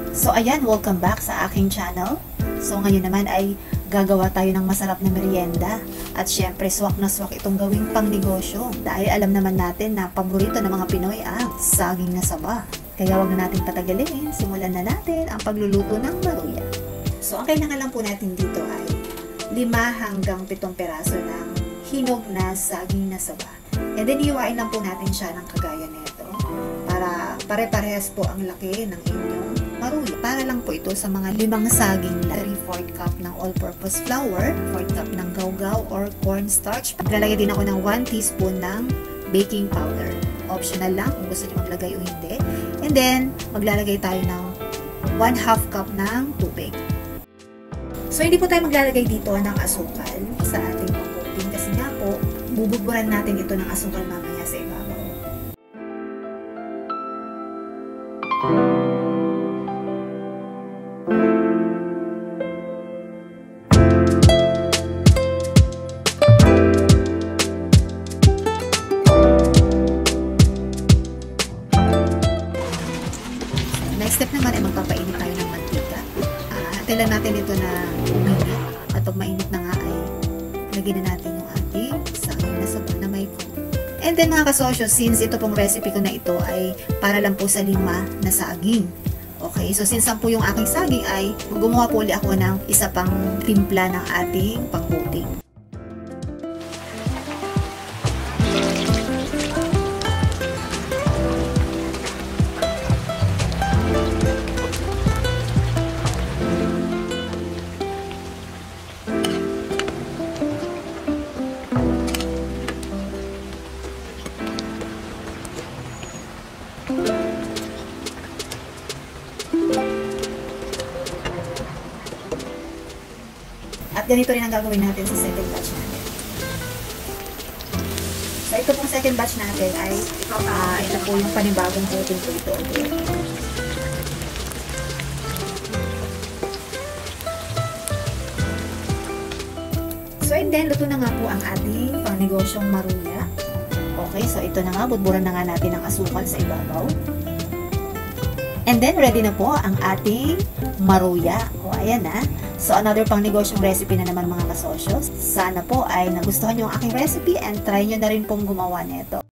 So ayan, welcome back sa aking channel. So ngayon naman ay gagawa tayo ng masarap na merienda. At syempre, swak na swak itong gawing pang negosyo. Dahil alam naman natin na paborito ng mga Pinoy ang saging na saba. Kaya wag na natin patagalin, simulan na natin ang pagluluto ng maruya. So ang kailangan lang po natin dito ay 5 hanggang 7 peraso ng hinog na saging na saba. And then iwain lang po natin siya ng kagaya nito para pare-parehas po ang laki ng inyong maruya. Para lang po ito sa mga 5 saging na 3/4 cup ng all-purpose flour, 4 cup ng gawgaw or cornstarch. Maglalagay din ako ng 1 teaspoon ng baking powder. Optional lang kung gusto niyo maglagay o hindi. And then, maglalagay tayo ng 1/2 cup ng tubig. So, hindi po tayo maglalagay dito ng asukal sa ating pang-coating kasi nga po, bubudburan natin ito ng asukal mamaya sa ibabaw. Next step naman ay magpapainit tayo ng mantika. Hatilan natin ito na uminit at pag mainit na nga ay lagyan na natin yung ating saging na saba na may coat. And then mga kasosyo, since ito pong recipe ko na ito ay para lang po sa 5 na saging. Okay, so since 10 yung aking saging ay gumawa po ulit ako ng isa pang timpla ng ating pang-coating. At ganito rin ang gagawin natin sa second batch natin. So, ito pong second batch natin ay ito po yung panibagong coating po ito. So, and then, luto na nga po ang ating pangnegosyong maruya. Okay, so ito na nga, budburan na nga natin ang asukal sa ibabaw. And then, ready na po ang ating maruya. O, ayan na. So, another pang negosyong recipe na naman mga kasosyo. Sana po ay nagustuhan nyo ang aking recipe and try nyo na rin pong gumawa nito.